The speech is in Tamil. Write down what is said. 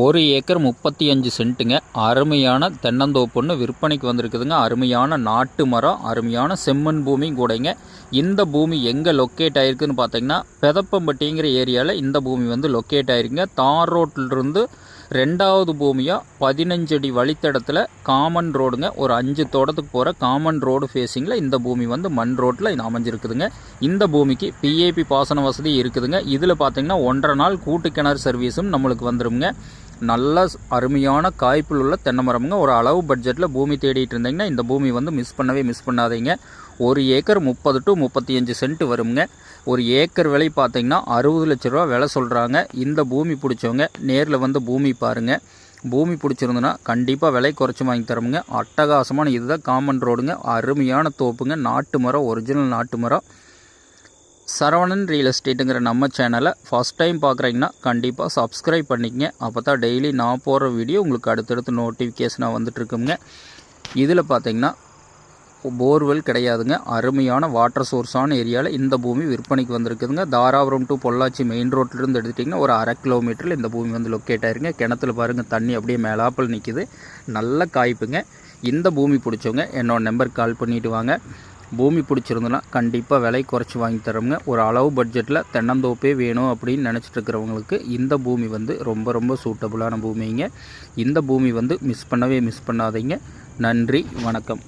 ஒரு ஏக்கர் 35 சென்ட்டுங்க. அருமையான தென்னந்தோப்புன்னு விற்பனைக்கு வந்திருக்குதுங்க. அருமையான நாட்டு மரம், அருமையான செம்மண் பூமி கூடங்க. இந்த பூமி எங்கே லொக்கேட் ஆகிருக்குன்னு பார்த்தீங்கன்னா, பெதப்பம்பட்டிங்கிற ஏரியாவில் இந்த பூமி வந்து லொக்கேட் ஆகிருக்குங்க. தார் ரோட்டிலிருந்து 2வது பூமியாக 15 அடி வழித்தடத்தில் காமன் ரோடுங்க. ஒரு 5 தோட்டத்துக்கு போகிற காமன் ரோடு ஃபேஸிங்கில் இந்த பூமி வந்து மண் ரோட்டில் இது அமைஞ்சிருக்குதுங்க. இந்த பூமிக்கு பிஏபி பாசன வசதி இருக்குதுங்க. இதில் பார்த்தீங்கன்னா 1.5 நாள் கூட்டு கிணறு சர்வீஸும் நம்மளுக்கு வந்துடுங்க. நல்ல அருமையான காய்ப்பில் உள்ள தென்னை மரமுங்க. ஒரு அளவு பட்ஜெட்டில் பூமி தேடிட்டு இருந்தீங்கன்னா இந்த பூமி வந்து மிஸ் பண்ணாதீங்க. ஒரு ஏக்கர் 30 to 35 சென்ட் வருங்க. ஒரு ஏக்கர் விலை பார்த்தீங்கன்னா 60 லட்ச ரூபா விலை சொல்கிறாங்க. இந்த பூமி பிடிச்சவங்க நேரில் வந்து பூமி பாருங்கள். பூமி பிடிச்சிருந்துன்னா கண்டிப்பாக விலை குறைச்சி வாங்கி தரோமுங்க. அட்டகாசமான இதுதான் காமன் ரோடுங்க. அருமையான தோப்புங்க. நாட்டு மரம், ஒரிஜினல் நாட்டு மரம். சரவணன் ரியல் எஸ்டேட்டுங்கிற நம்ம சேனலை ஃபஸ்ட் டைம் பார்க்குறீங்கன்னா கண்டிப்பாக சப்ஸ்கிரைப் பண்ணிக்கங்க. அப்போ தான் டெய்லி நான் போடுற வீடியோ உங்களுக்கு அடுத்தடுத்து நோட்டிஃபிகேஷனாக வந்துட்டுருக்குங்க. இதில் பார்த்தீங்கன்னா போர்வெல் கிடையாதுங்க. அருமையான வாட்டர் சோர்ஸான ஏரியாவில் இந்த பூமி விற்பனைக்கு வந்திருக்குதுங்க. தாராபுரம் டு பொள்ளாச்சி மெயின் ரோட்லேருந்து எடுத்துட்டிங்கன்னா ஒரு 1/2 கிலோமீட்டரில் இந்த பூமி வந்து லொக்கேட் ஆயிருங்க. கிணத்துல பாருங்கள் தண்ணி அப்படியே மேலாப்பில் நிற்கிது. நல்ல காய்ப்புங்க. இந்த பூமி பிடிச்சவங்க என்னோட நம்பருக்கு கால் பண்ணிவிட்டு வாங்க. பூமி பிடிச்சிருந்தனா கண்டிப்பாக விலை குறைச்சி வாங்கி தரோங்க. ஒரு அளவு பட்ஜெட்டில் தென்னந்தோப்பே வேணும் அப்படின்னு நினச்சிட்டு இருக்கிறவங்களுக்கு இந்த பூமி வந்து ரொம்ப சூட்டபுளான பூமிங்க. இந்த பூமி வந்து மிஸ் பண்ணாதீங்க. நன்றி, வணக்கம்.